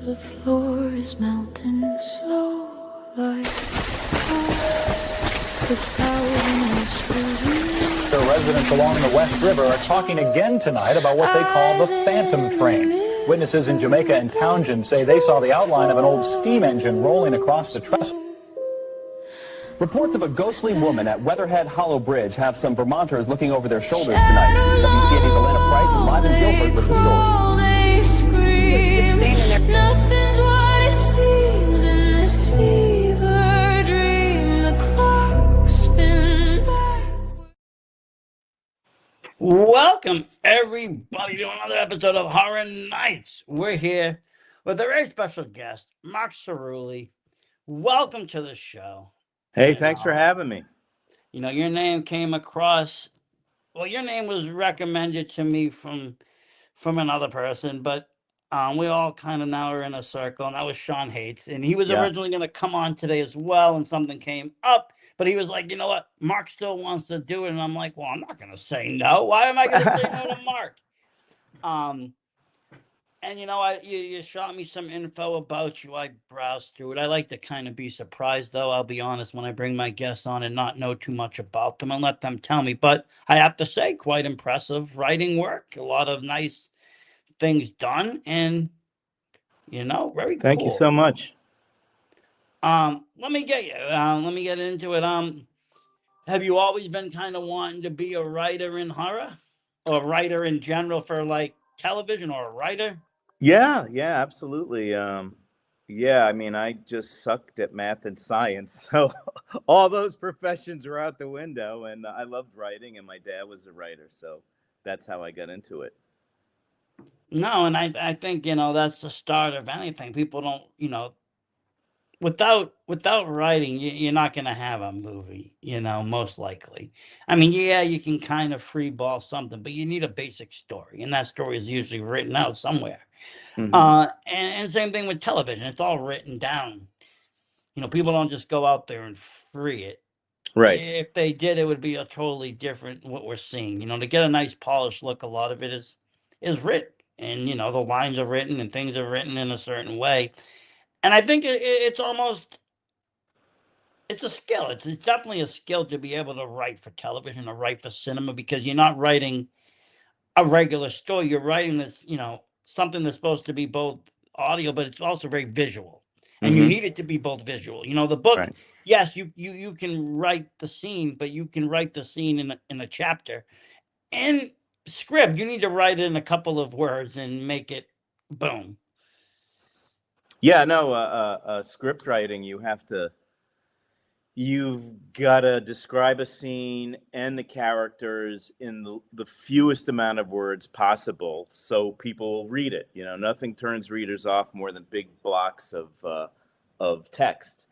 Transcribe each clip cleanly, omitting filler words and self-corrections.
The floor is melting slow like the thousand whispers in The residents along the West River are talking again tonight about what they call the phantom train. Witnesses in Jamaica and Townsend say they saw the outline of an old steam engine rolling across the trestle. Reports of a ghostly woman at Weatherhead Hollow Bridge have some Vermonters looking over their shoulders tonight. WCAD's Atlanta Price is live in Guilford with the story. Nothing's what it seems in this fever dream. The clock's spin back. Welcome, everybody, to another episode of Horror Nights. We're here with a very special guest, Mark Cerulli. Welcome to the show. Hey, thanks for having me. You know, your name came across, well, your name was recommended to me from another person, but we all kind of now are in a circle, and that was Sean Hates, and he was Yeah. originally going to come on today as well, and something came up, but he was like, you know what, Mark still wants to do it, and I'm like, well, I'm not going to say no. Why am I going to say no to Mark? And you know, you shot me some info about you. I browsed through it. I like to kind of be surprised, though. I'll be honest, when I bring my guests on and not know too much about them and let them tell me. But I have to say, quite impressive writing work. A lot of nice things done, and you know, very cool. Thank you so much. Let me get you. Let me get into it. Have you always been kind of wanting to be a writer in horror, or a writer in general for like television, or a writer? Yeah, absolutely. Yeah, I mean, I just sucked at math and science, so all those professions were out the window, and I loved writing, and my dad was a writer, so that's how I got into it. No, and I think, you know, that's the start of anything. People don't, you know, without writing, you're not going to have a movie, you know, most likely. I mean, yeah, you can kind of freeball something, but you need a basic story, and that story is usually written out somewhere. And same thing with television. It's all written down. You know, people don't just go out there and free it. Right. If they did, it would be a totally different what we're seeing. You know, to get a nice polished look, a lot of it is written. And, you know, the lines are written and things are written in a certain way. And I think it's almost, it's a skill. It's definitely a skill to be able to write for television or write for cinema, because you're not writing a regular story. You're writing this, you know, something that's supposed to be both audio, but it's also very visual. And you need it to be both visual. You know, the book, Right. yes, you can write the scene, but you can write the scene in a chapter. And script, you need to write it in a couple of words and make it boom. Yeah, no, script writing, you've got to describe a scene and the characters in the fewest amount of words possible so people will read it. You know, nothing turns readers off more than big blocks of text.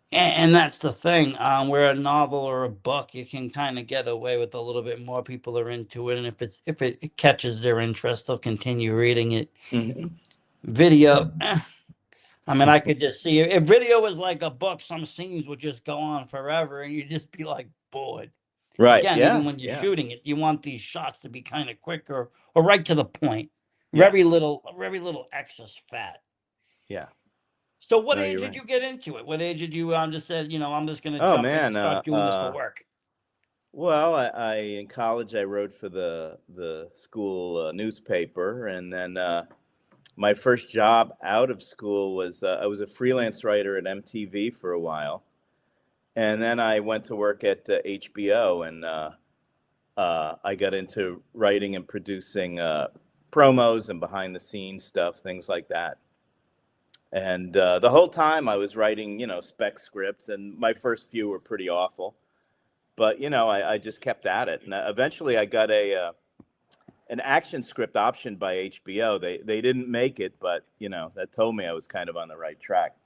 And that's the thing. Where a novel or a book, you can kind of get away with a little bit more. People are into it, and if it catches their interest, they'll continue reading it. Video, I mean, I could just see if video was like a book, some scenes would just go on forever, and you'd just be like bored. Right. Again, Yeah. even when you're yeah. shooting it, you want these shots to be kind of quicker or right to the point. Yes. Very little excess fat. Yeah. So what No, age you're did right. you get into it? What age did you just said, you know, I'm just going to Oh, jump in and man, start doing this for work? Well, I in college I wrote for the school newspaper, and then my first job out of school was I was a freelance writer at MTV for a while, and then I went to work at HBO, and I got into writing and producing promos and behind the scenes stuff, things like that. And the whole time I was writing, you know, spec scripts, and my first few were pretty awful. But, you know, I just kept at it. And eventually I got an action script optioned by HBO. They didn't make it, but, you know, that told me I was kind of on the right track.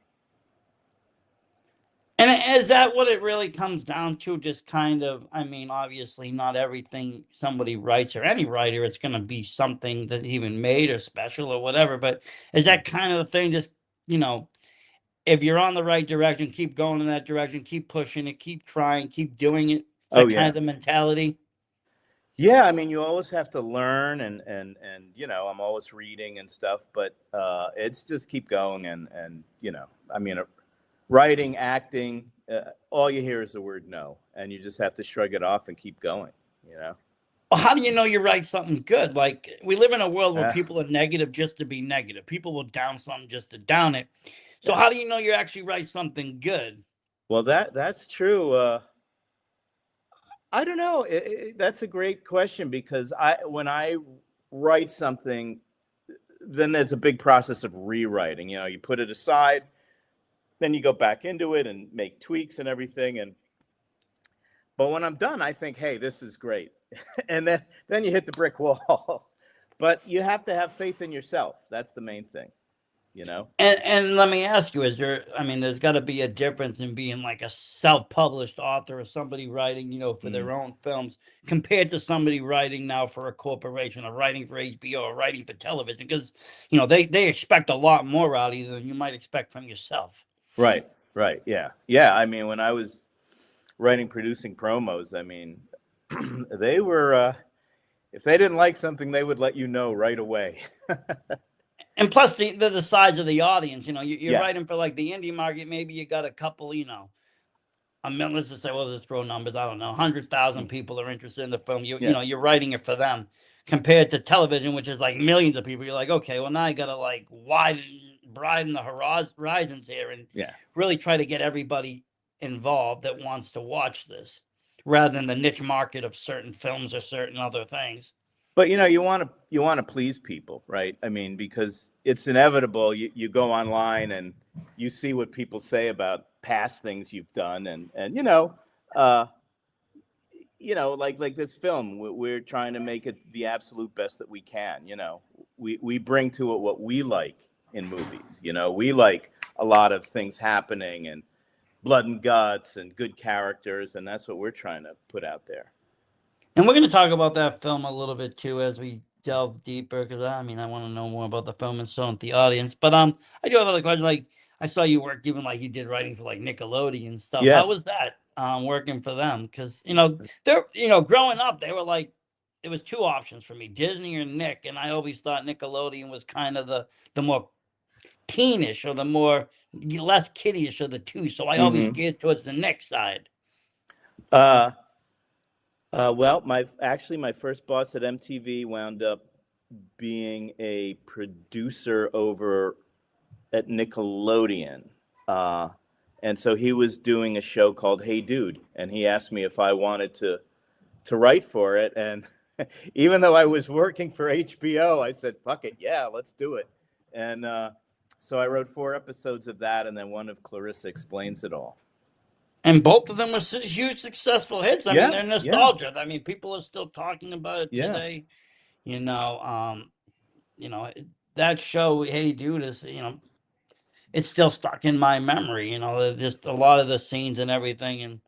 And is that what it really comes down to? Just kind of, I mean, obviously not everything somebody writes, or any writer, it's going to be something that even made or special or whatever. But is that kind of the thing? Just, you know, if you're on the right direction, keep going in that direction, keep pushing it, keep trying, keep doing it. Is that kind of the mentality? Yeah, I mean, you always have to learn, and I'm always reading and stuff, but it's just keep going, and I mean, writing, acting, all you hear is the word no, and you just have to shrug it off and keep going. You know. Well, how do you know you write something good? Like, we live in a world where Uh, people are negative just to be negative. People will down something just to down it. So yeah. how do you know you actually write something good? Well, that's true. I don't know. That's a great question because when I write something, then there's a big process of rewriting. You put it aside, then you go back into it and make tweaks and everything. But when I'm done, I think, hey, this is great. And then you hit the brick wall. But you have to have faith in yourself. That's the main thing, you know? And let me ask you, I mean, there's got to be a difference in being like a self-published author or somebody writing, for Mm, their own films compared to somebody writing now for a corporation or writing for HBO or writing for television because, they expect a lot more out of you than you might expect from yourself. right, right. Yeah. Yeah. I mean, when I was writing, producing promos, I mean, they were, if they didn't like something, they would let you know right away. And plus the size of the audience, you're Yeah. writing for like the indie market. Maybe you got a couple, a million, let's just say, well, let's throw numbers. I don't know, 100,000 Mm, people are interested in the film. yeah. You're writing it for them, compared to television, which is like millions of people. You're like, okay, well now I gotta like broaden the horizons here and Yeah. really try to get everybody involved that wants to watch this, rather than the niche market of certain films or certain other things. But you want to please people, right? I mean, because it's inevitable. You go online and you see what people say about past things you've done, and uh, like this film, we're trying to make it the absolute best that we can. We bring to it what we like in movies. We like a lot of things happening and blood and guts and good characters, and that's what we're trying to put out there. And we're going to talk about that film a little bit too as we delve deeper, because I mean I want to know more about the film and so on the audience. But I do have other questions. Like, I saw you work even like you did writing for like Nickelodeon and stuff. How Yes. was that working for them? Because they're growing up, they were like, there was two options for me, Disney or Nick, and I always thought Nickelodeon was kind of the more teenish or the more less kiddyish of the two. So I always Hmm. geared towards the Nick side. Uh, well, my first boss at MTV wound up being a producer over at Nickelodeon. Uh, and so he was doing a show called Hey Dude, and he asked me if I wanted to write for it. And even though I was working for HBO, I said, "Fuck it, yeah, let's do it." And so I wrote 4 episodes of that, and then one of Clarissa Explains It All. And both of them were huge successful hits. I mean, Yeah, they're yeah, nostalgia. I mean, people are still talking about it yeah. today. You know, um, that show, Hey Dude, is it's still stuck in my memory. Just a lot of the scenes and everything, and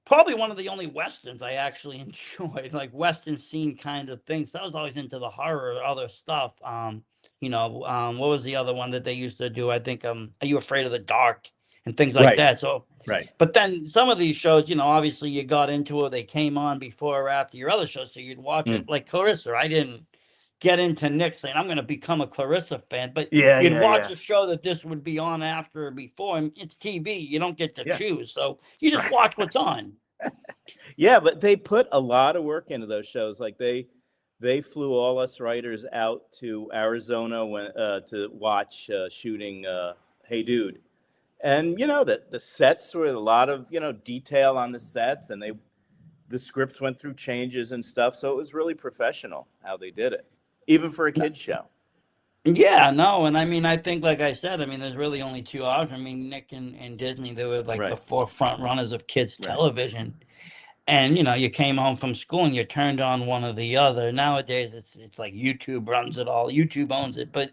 probably one of the only westerns I actually enjoyed, like western scene kind of things. I was always into the horror or other stuff. What was the other one that they used to do? I think Are You Afraid of the Dark and things like Right, that. So, right. but then some of these shows, obviously you got into it. They came on before or after your other shows, so you'd watch it. Mm. Like Clarissa, I didn't get into Nick saying I'm going to become a Clarissa fan, but Yeah, you'd yeah, watch yeah, a show that this would be on after or before, and it's TV. You don't get to yeah. choose, so you just watch what's on. Yeah, but they put a lot of work into those shows. Like they flew all us writers out to Arizona to watch shooting Hey Dude, and the sets were a lot of detail on the sets, and the scripts went through changes and stuff. So it was really professional how they did it, even for a kids show. Yeah, no, and I mean, I think, like I said, I mean, there's really only two options. I mean, Nick and Disney, they were like the Right, forefront runners of kids right. television. And you came home from school and you turned on one or the other. Nowadays, it's like YouTube runs it all. YouTube owns it. But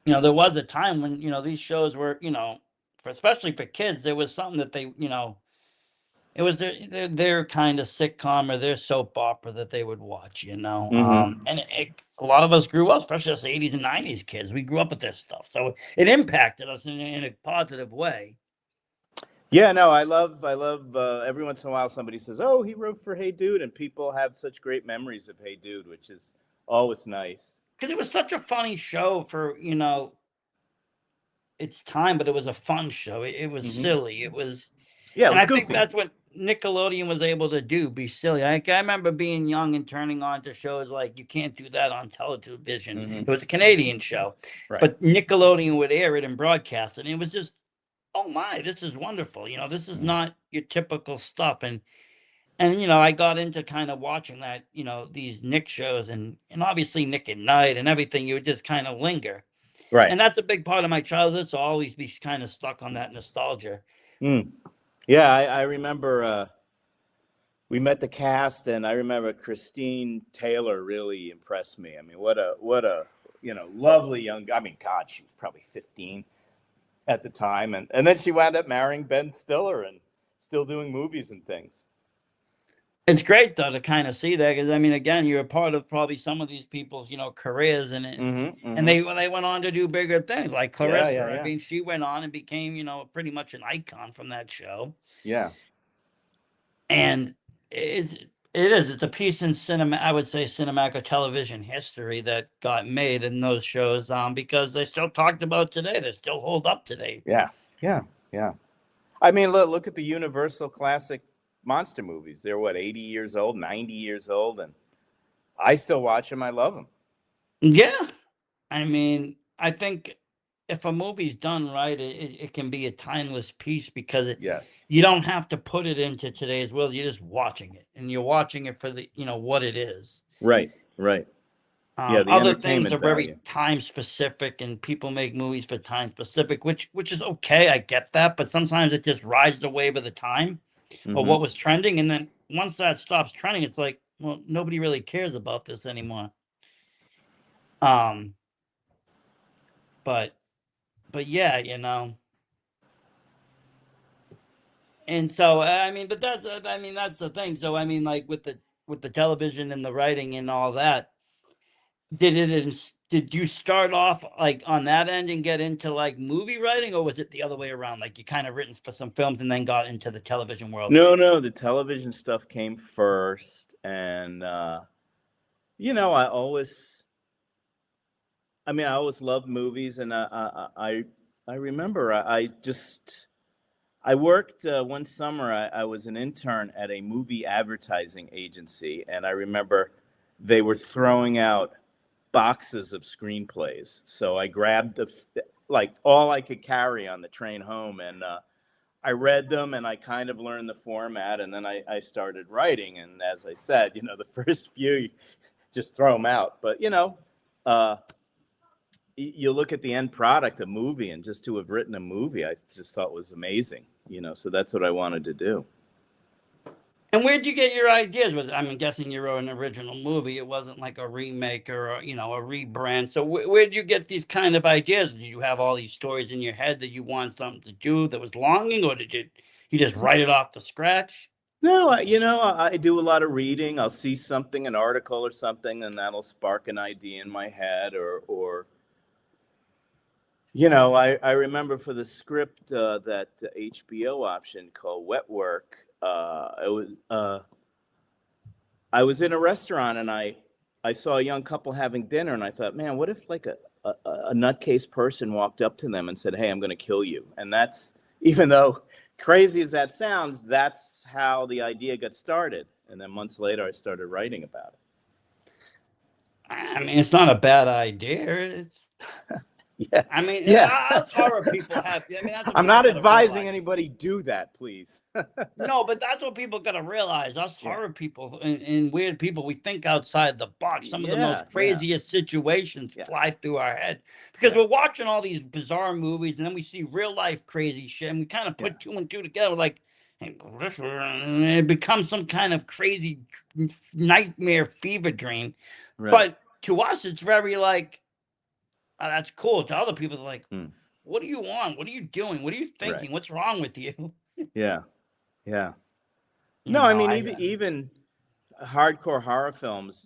there was a time when these shows were especially for kids, there was something that they it was their kind of sitcom or their soap opera that they would watch. Hmm. And a lot of us grew up, especially us '80s and '90s kids. We grew up with this stuff, so it impacted us in a positive way. Yeah, no, I love. Every once in a while, somebody says, "Oh, he wrote for Hey Dude," and people have such great memories of Hey Dude, which is always nice. Because it was such a funny show for, its time, but it was a fun show. It was Hmm. silly. It was, Yeah, it and was I think goofy. that's what Nickelodeon was able to do, be silly. I remember being young and turning on to shows like you can't do that on television. Hmm. It was a Canadian show, Right. but Nickelodeon would air it and broadcast it. And it was just, oh my, this is wonderful. This is Mm. not your typical stuff. And I got into kind of watching that, these Nick shows and obviously Nick at Night and everything. You would just kind of linger. Right. And that's a big part of my childhood, so I'll always be kind of stuck on that nostalgia. Mm. Yeah, I remember we met the cast, and I remember Christine Taylor really impressed me. I mean, what a lovely young. I mean, God, she was probably 15 at the time, and then she wound up marrying Ben Stiller and still doing movies and things. It's great though to kind of see that because I mean, again, you're a part of probably some of these people's careers Hmm. and Hmm. they went on to do bigger things like Yeah, Clarissa. yeah, I yeah, mean, she went on and became pretty much an icon from that show, yeah. and it's it's a piece in cinema. I would say cinematic or television history that got made in those shows because they still talked about today. They still hold up today. Yeah, yeah, yeah. I mean, look at the Universal classic monster movies. They're what, 80 years old, 90 years old, and I still watch them. I love them. Yeah. I mean, I think if a movie's done right, it can be a timeless piece because Yes. you don't have to put it into today's world. You're just watching it, and you're watching it for the what it is. Right, right. Yeah, the Other things entertainment are very value. time specific, and people make movies for time specific, which is okay. I get that, but sometimes it just rides the wave of the time or Hmm. what was trending, and then once that stops trending, it's like, well, nobody really cares about this anymore. Um, but yeah, and so I mean, but that's the thing. So I mean, like with the television and the writing and all that, did you start off like on that end and get into like movie writing, or was it the other way around? Like you kind of written for some films and then got into the television world. No, no, the television stuff came first, and I always, I mean, I always loved movies, and I remember I worked one summer. I was an intern at a movie advertising agency, and I remember they were throwing out boxes of screenplays. So I grabbed like all I could carry on the train home, and I read them, and I kind of learned the format, and then I started writing. And as I said, the first few, you just throw them out. But uh, you look at the end product, a movie, and just to have written a movie, I just thought was amazing. So that's what I wanted to do. And where'd you get your ideas? I'm guessing you wrote an original movie. It wasn't like a remake or a rebrand. So where'd you get these kind of ideas? Did you have all these stories in your head that you want something to do that was longing, or did you just write it off the scratch? No, I do a lot of reading. I'll see something, an article or something, and that'll spark an idea in my head, or I remember for the script that HBO option called Wet Work. I was in a restaurant, and I saw a young couple having dinner, and I thought, man, what if like a nutcase person walked up to them and said, "Hey, I'm going to kill you." And that's, even though crazy as that sounds, that's how the idea got started. And then months later, I started writing about it. I mean, it's not a bad idea. Yeah, I mean, yeah. us horror people have. I mean, that's what I'm people not got to advising realize. anybody do that, please. No, but that's what people got to realize. Us Yeah, horror people and weird people, we think outside the box. Some of the yeah, most yeah, craziest situations yeah, fly through our head because yeah, we're watching all these bizarre movies and then we see real life crazy shit and we kind of yeah. put two and two together. We're like, hey, and it becomes some kind of crazy nightmare fever dream. Right. But to us, it's very like, oh, that's cool. To other people, they're like, Mm, what do you want? What are you doing? What are you right. thinking? What's wrong with you? Yeah, yeah. You No, I know, mean, I even hardcore horror films,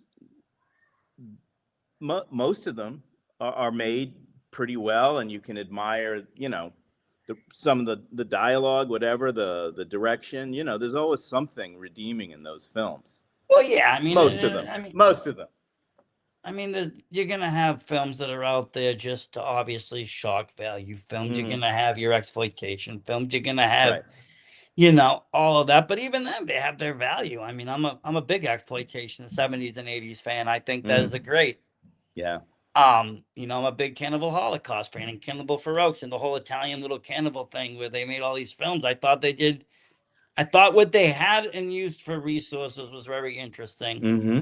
most of them are made pretty well, and you can admire, some of the dialogue, whatever the direction. You know, there's always something redeeming in those films. Well, yeah, I mean, Most of them. Most of them. I mean, you're gonna have films that are out there just to obviously shock value films. You're Mhm. gonna have your exploitation films. You're gonna have, Right. all of that. But even then, they have their value. I mean, I'm a big exploitation '70s and '80s fan. I think that is a great. Yeah. I'm a big Cannibal Holocaust fan and Cannibal Ferox and the whole Italian little cannibal thing where they made all these films. I thought what they had and used for resources was very interesting. Mm-hmm.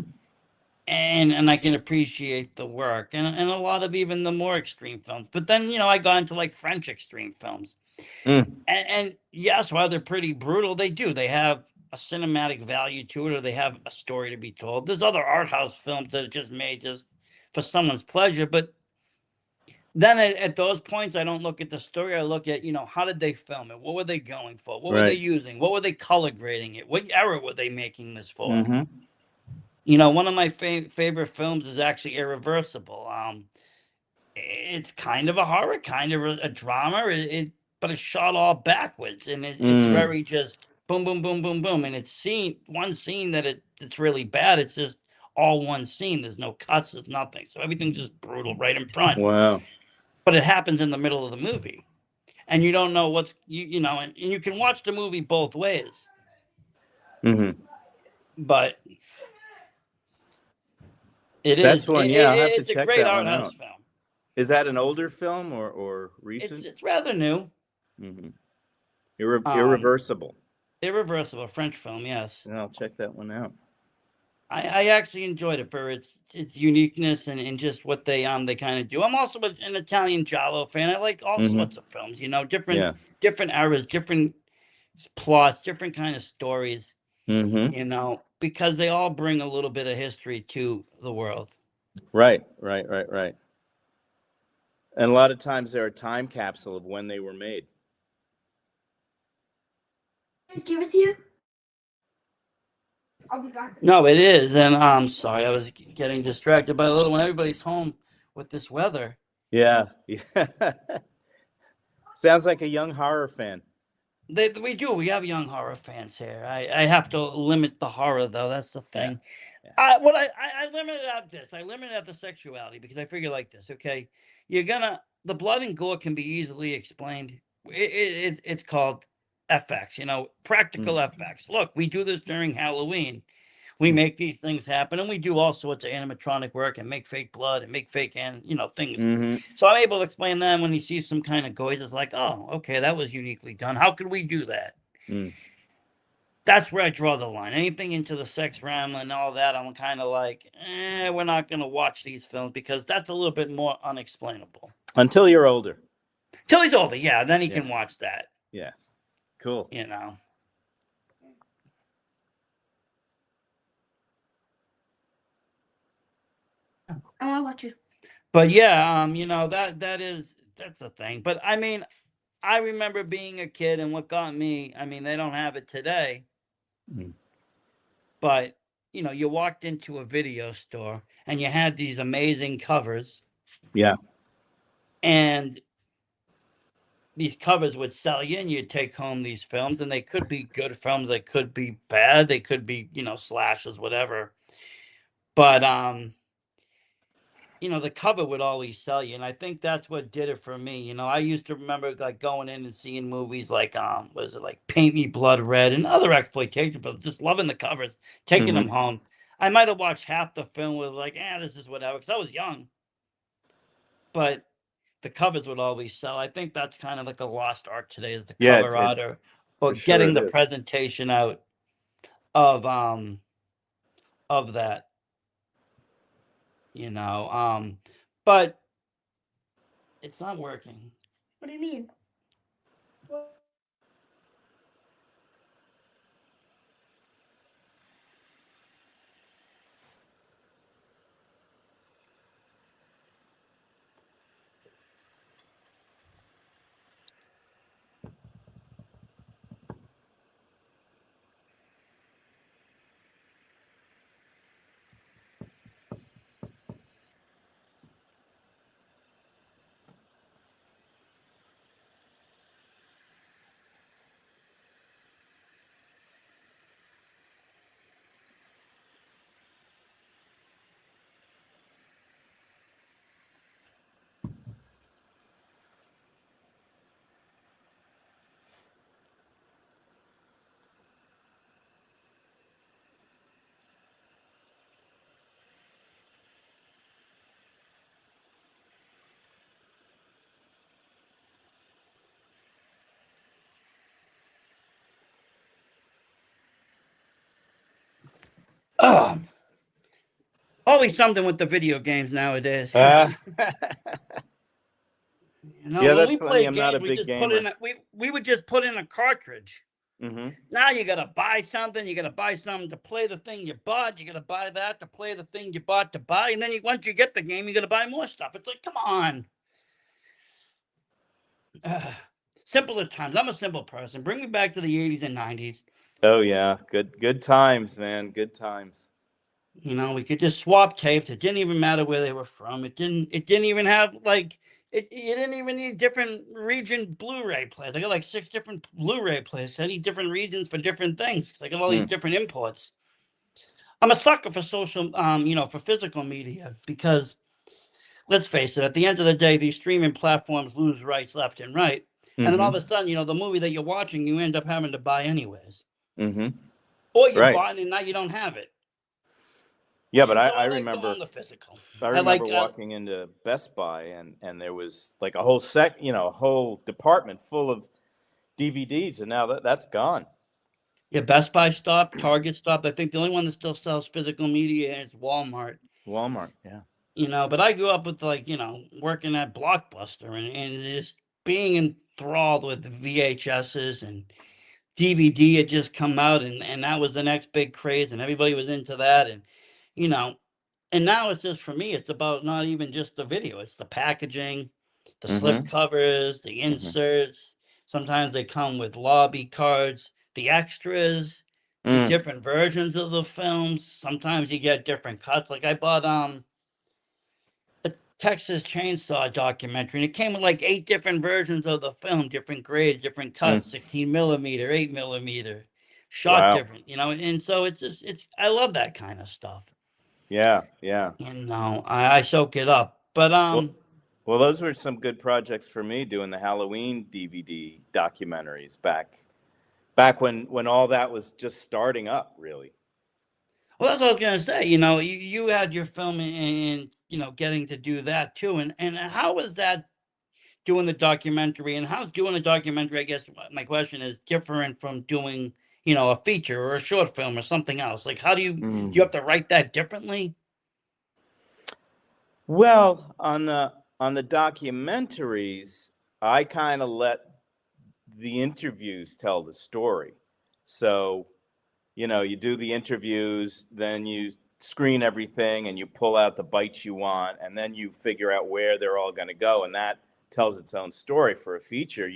And I can appreciate the work and a lot of even the more extreme films. But then, I got into like French extreme films. And yes, while they're pretty brutal, they have a cinematic value to it, or they have a story to be told. There's other art house films that are just made just for someone's pleasure. But then at those points, I don't look at the story. I look at, how did they film it? What were they going for? What were they Right. using? What were they color grading it? What era were they making this for? Mm-hmm. One of my favorite films is actually Irreversible. It's kind of a horror, kind of a drama, but it's shot all backwards, and it's very just boom, boom, boom, boom, boom, and it's one scene it's really bad. It's just all one scene. There's no cuts. There's nothing. So everything's just brutal right in front. Wow. But it happens in the middle of the movie, and you don't know and you can watch the movie both ways. Mm-hmm. But That's one. Yeah, I'll have to it's a check great that art one house out. film. Is that an older film or recent? It's rather new. Mm-hmm. Irreversible. Irreversible, French film, yes. Yeah, I'll check that one out. I actually enjoyed it for its uniqueness and just what they kind of do. I'm also an Italian giallo fan. I like all sorts of films, different eras, different plots, different kind of stories, Mm-hmm. Because they all bring a little bit of history to the world. Right. And a lot of times they're a time capsule of when they were made. Give it to you. I'll be back. No, it is, and I'm sorry, I was getting distracted by a little one. Everybody's home with this weather. Yeah. Sounds like a young horror fan. We do. We have young horror fans here. I have to limit the horror, though. That's the thing. Yeah. I limit it at this. I limit it at the sexuality because I figure like this. Okay, the blood and gore can be easily explained. It's called FX. Practical FX. Look, we do this during Halloween. We make these things happen, and we do all sorts of animatronic work and make fake blood and make fake things. Mm-hmm. So I'm able to explain that when he sees some kind of gore, it's like, oh, okay, that was uniquely done. How could we do that? That's where I draw the line. Anything into the sex realm and all that, I'm kind of like, we're not going to watch these films because that's a little bit more unexplainable. Until you're older. Till he's older, yeah, then he can watch that. Yeah. Cool. I want to watch you. But yeah, that's the thing. But I mean, I remember being a kid, and what got me, I mean, they don't have it today, but you walked into a video store and you had these amazing covers. Yeah. And these covers would sell you, and you'd take home these films, and they could be good films, they could be bad, they could be, slashes, whatever. But the cover would always sell you, and I think that's what did it for me. I used to remember like going in and seeing movies like was it like Paint Me Blood Red and other exploitation, but just loving the covers, taking them home. I might have watched half the film with like, this is whatever, because I was young. But the covers would always sell. I think that's kind of like a lost art today, is the cover art or getting the presentation out of that. But it's not working. What do you mean? Oh, always something with the video games nowadays. Uh, You know, yeah, when that's we funny. played I'm not games, a big gamer. we would just put in a cartridge. Hmm. Now you gotta buy something. You gotta buy something to play the thing you bought. You gotta buy that to play the thing you bought to buy, and then once you get the game, you gotta buy more stuff. It's like, come on. Ugh. Simpler times. I'm a simple person. Bring me back to the 80s and 90s. Oh yeah, good times, man. Good times. You know, we could just swap tapes. It didn't even matter where they were from. It didn't even have like it. You didn't even need different region Blu-ray players. I got like 6 different Blu-ray players. I need different regions for different things because I got all these Mm. different imports. I'm a sucker for for physical media because let's face it, at the end of the day, these streaming platforms lose rights left and right. And then all of Hmm. a sudden, the movie that you're watching, you end up having to buy anyways. Hmm. Or you Right. bought it and now you don't have it. Yeah, but And I, so I I like remember going the physical. I I remember like walking into Best Buy and there was like a whole a whole department full of DVDs, and now that's gone. Yeah, Best Buy stopped, Target stopped. I think the only one that still sells physical media is Walmart. Walmart, yeah. But I grew up with working at Blockbuster and just being enthralled with VHSs and DVD had just come out and that was the next big craze and everybody was into that you know and now it's just for me it's about not even just the video, it's the packaging, the slip Mm-hmm. covers, the Mm-hmm. inserts. Sometimes they come with lobby cards, the extras, the Mm. different versions of the films. Sometimes you get different cuts. Like I bought a Texas Chainsaw documentary, and it came with like 8 different versions of the film, different grades, different cuts, Mm. 16 millimeter, 8 millimeter, shot Wow. different, and so I love that kind of stuff. Yeah, yeah. I soak it up. But Well, well, those were some good projects for me doing the Halloween DVD documentaries back when all that was just starting up, really. well, that's what I was gonna say. You had your film and getting to do that too. And how was that doing the documentary? And how's doing a documentary? I guess my question is different from doing a feature or a short film or something else. Like, how do you Mm. have to write that differently? Well, on the documentaries, I kind of let the interviews tell the story. So, you do the interviews, then you screen everything and you pull out the bites you want, and then you figure out where they're all going to go, and that tells its own story. For a feature,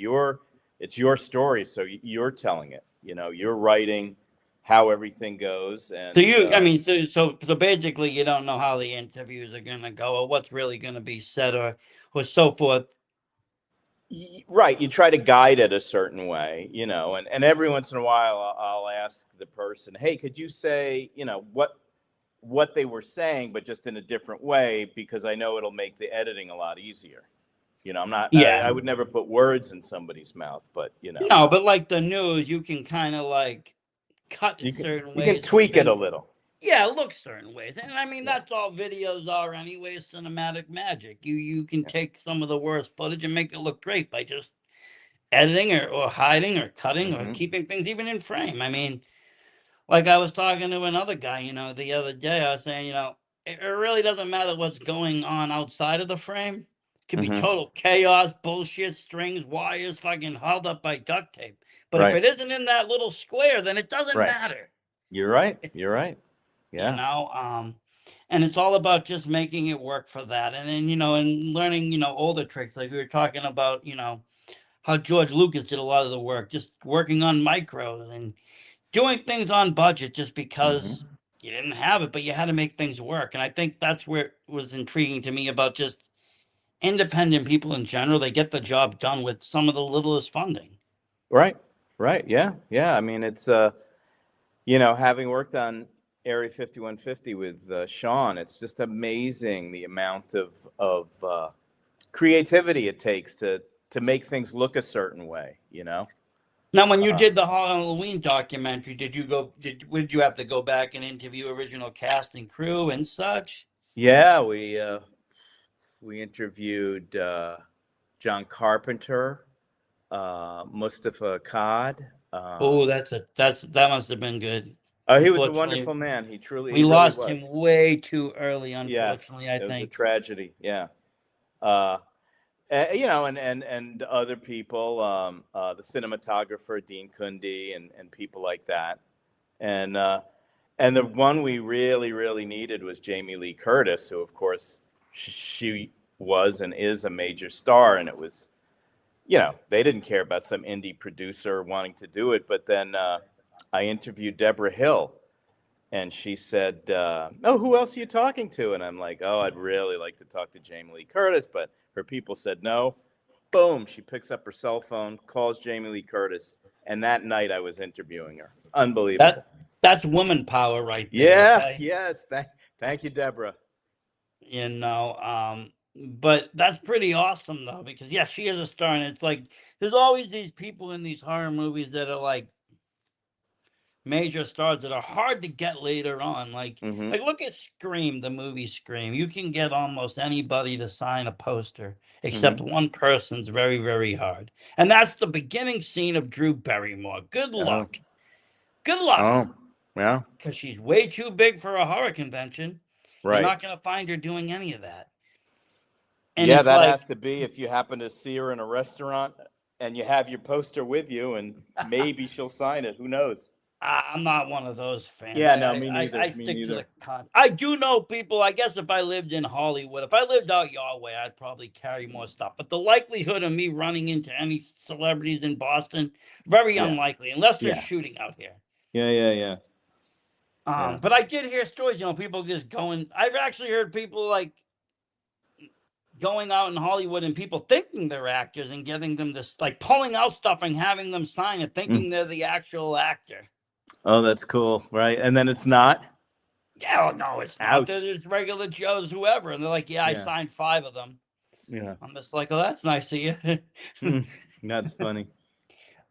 it's your story, so you're telling it. You're writing how everything goes, So and I mean, so basically, you don't know how the interviews are gonna go or what's really gonna be said or so forth. right, you try to guide it a certain way, and every once in a while I'll ask the person, hey, could you say, what they were saying, but just in a different way, because I know it'll make the editing a lot easier. I'm not, I Yeah. would never put words in somebody's mouth, but No, but like the news, you can kind of like cut it you can certain you can ways so tweak it a things, little. yeah, look certain ways. And I mean, Yeah, that's all videos are anyway, cinematic magic. You can yeah. take some of the worst footage and make it look great by just editing or hiding or cutting or Hmm. keeping things even in frame. I mean, like I was talking to another guy, the other day, I was saying, it really doesn't matter what's going on outside of the frame. It could be Hmm. total chaos, bullshit, strings, wires, fucking held up by duct tape. But if Right, it isn't in that little square, then it doesn't right. matter. You're right. It's You're right. you Yeah. know, um, and it's all about just making it work for that. And then, and learning, older tricks. Like we were talking about, how George Lucas did a lot of the work, just working on micros and doing things on budget just because Hmm. you didn't have it, but you had to make things work. And I think that's where it was intriguing to me about just independent people in general. They get the job done with some of the littlest funding. Right. Right. Yeah. Yeah. I mean, it's having worked on Area 5150 with Sean, it's just amazing the amount of creativity it takes to make things look a certain way. Now, when you Uh, did the Halloween documentary, would you have to go back and interview original cast and crew and such? yeah, we interviewed John Carpenter, Mustafa Akkad. Oh, that must have been good. Oh, he was a Unfortunately, wonderful man. He we really lost was. him way too early, Yes, unfortunately, I it was a think. tragedy. Yeah. Uh, you know, and other people, the cinematographer Dean Kundi, and people like that, and the one we really needed was Jamie Lee Curtis, who of course she was and is a major star, and it was, you know, they didn't care about some indie producer wanting to do it, but then I interviewed Deborah Hill, and she said, "Oh, who else are you talking to?" And I'm like, "Oh, I'd really like to talk to Jamie Lee Curtis," but her people said no. Boom, she picks up her cell phone, calls Jamie Lee Curtis, and that night I was interviewing her. It's unbelievable. That's woman power right there, Yeah, okay? yes. Thank you, Deborah. You know, but that's pretty awesome though, because yeah, she is a star, and it's like there's always these people in these horror movies that are like major stars that are hard to get later on. Hmm. Like look at Scream, the movie Scream. You can get almost anybody to sign a poster, except Hmm. one person's very, very hard. And that's the beginning scene of Drew Barrymore. Good Oh, luck. Good luck. oh, yeah, Because she's way too big for a horror convention. You're right. not gonna find her doing any of that. And Yeah, it's that like, has to be if you happen to see her in a restaurant and you have your poster with you, and maybe she'll sign it. Who knows? I'm not one of those fans. Yeah, no, me I neither. Me stick to the neither. con. I do know people. I guess if I lived in Hollywood, if I lived out your way, I'd probably carry more stuff. But the likelihood of me running into any celebrities in Boston, very Yeah, unlikely, unless they're yeah, shooting out here. yeah. Yeah. But I did hear stories. You know, people just going. I've actually heard people like going out in Hollywood and people thinking they're actors and getting them this, like pulling out stuff and having them sign it, Mm. thinking they're the actual actor. Oh, that's cool, right? And then it's not. Yeah, oh, no, it's not. They're Ouch. just regular Joes, whoever. And they're like, yeah, I Yeah, signed 5 of them. yeah. I'm just like, oh, that's nice of you. That's funny.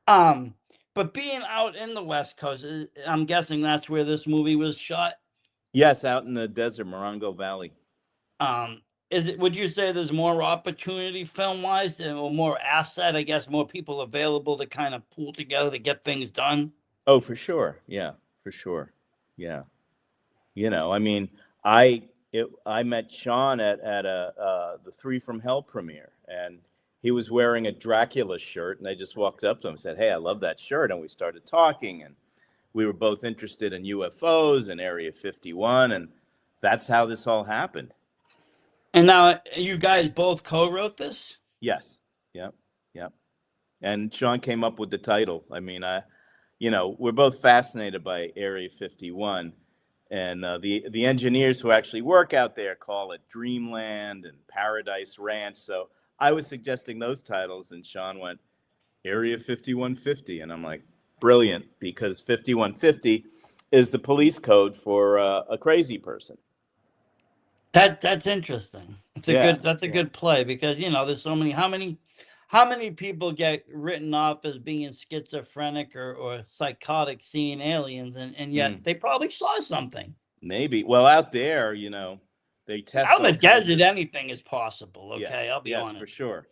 um, but being out in the West Coast, I'm guessing that's where this movie was shot. Yes, out in the desert, Morongo Valley. Um, would you say there's more opportunity film wise or more asset, I guess, more people available to kind of pull together to get things done? Oh, for sure. Yeah, for sure. Yeah. You know, I mean, I met Sean at a the Three from Hell premiere, and he was wearing a Dracula shirt, and I just walked up to him and said, "Hey, I love that shirt," and we started talking, and we were both interested in UFOs and Area 51, and that's how this all happened. And now you guys both co-wrote this? Yes. Yep. Yep. And Sean came up with the title. I mean, you know, we're both fascinated by Area 51, and the engineers who actually work out there call it Dreamland and Paradise Ranch. So I was suggesting those titles, and Sean went Area 5150, and I'm like, brilliant, because 5150 is the police code for a crazy person. That's interesting. It's a Yeah, good that's a yeah. good play because you know there's so many how many people get written off as being schizophrenic or psychotic seeing aliens and yet Mm, they probably saw something. maybe. Well, out there, you know, they test Out in the all kinds desert of. anything is possible, Yeah, okay? I'll be yes, for honest. sure.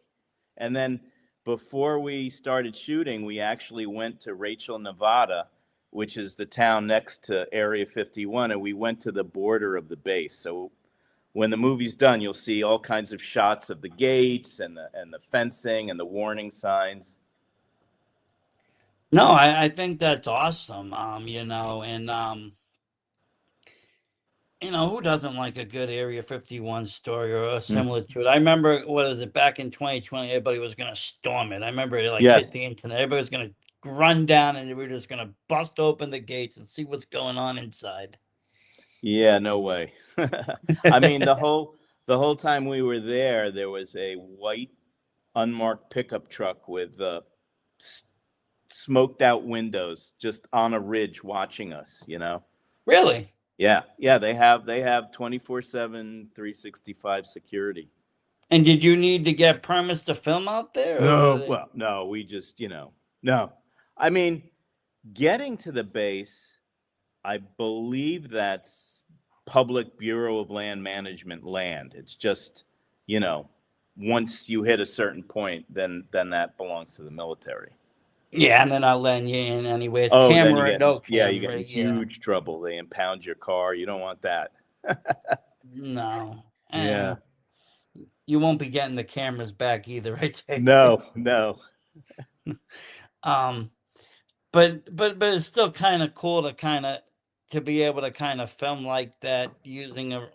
And then before we started shooting, we actually went to Rachel, Nevada, which is the town next to Area 51, and we went to the border of the base. So when the movie's done, you'll see all kinds of shots of the gates and the fencing and the warning signs. No, I think that's awesome. Who doesn't like a good Area 51 story or Mm. similar to it? I remember, what is it, back in 2020, everybody was going to storm it. I remember it like hit Yes. the internet. Everybody was going to run down and we were just going to bust open the gates and see what's going on inside. Yeah, no way. I mean, the whole time we were there, there was a white unmarked pickup truck with s- smoked out windows just on a ridge watching us, you know. Really? Yeah, yeah, they have 24/7 365 security. And did you need to get permits to film out there? No, well, no, we just, no. I mean, getting to the base, I believe that's Public Bureau of Land Management land. It's just, once you hit a certain point, then that belongs to the military. Yeah, and they're not letting you in anyway. It's Oh, then you camera or get no you get camera. in Yeah, huge trouble. They impound your car. You don't want that. no, Yeah. and you won't be getting the cameras back either. I take it. No, no. Um, but it's still kind of cool to be able to kind of film like that using a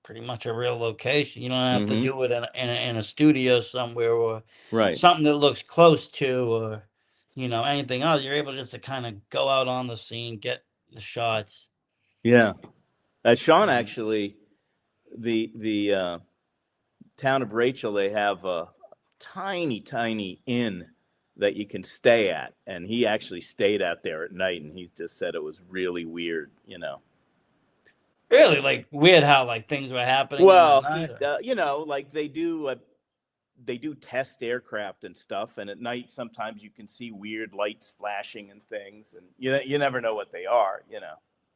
pretty much a real location. You don't have to Hmm. do it in a studio somewhere or Right. something that looks close to or anything else. You're able just to kind of go out on the scene, get the shots. Yeah. Sean, And actually, the town of Rachel, they have a tiny, tiny inn that you can stay at, and he actually stayed out there at night, and he just said it was really weird. really like weird how like things were happening in the Well, night. like they do test aircraft and stuff, and at night sometimes you can see weird lights flashing and things, and you never know what they are.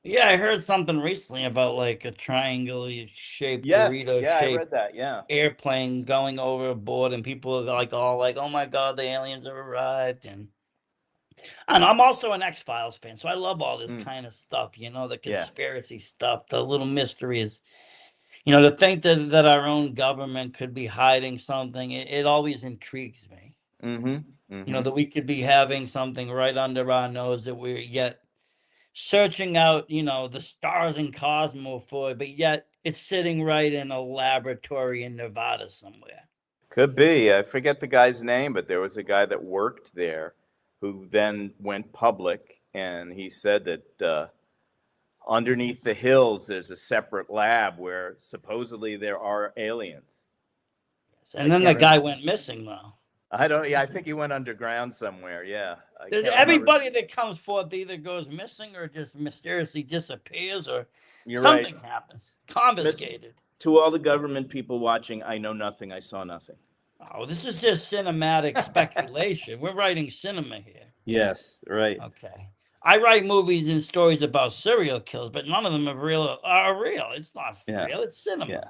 Yeah, I heard something recently about like a triangle shaped Yes, Dorito yeah, I shaped read that. Yeah. airplane going overboard and people are like all like, oh my god, the aliens have arrived. And I'm also an X-Files fan, so I love all this Mm, kind of stuff, the yeah. conspiracy stuff, the little mysteries. To think that our own government could be hiding something, it always intrigues me. Mm-hmm. Mm-hmm. That we could be having something right under our nose that we're yet searching out, the stars and cosmos for, but yet it's sitting right in a laboratory in Nevada somewhere. Could be. I forget the guy's name, but there was a guy that worked there who then went public, and he said that underneath the hills there's a separate lab where supposedly there are aliens. I And then the can't guy remember. went missing though. I don't. Yeah, I think he went underground somewhere. Yeah, I can't remember. Everybody that comes forth either goes missing or just mysteriously disappears or You're right. something happens. Miss, Confiscated. to all the government people watching, I know nothing. I saw nothing. Oh, this is just cinematic speculation. We're writing cinema here. Yes, right. Okay. I write movies and stories about serial killers, but none of them are real. It's not Yeah, real. It's cinema. yeah.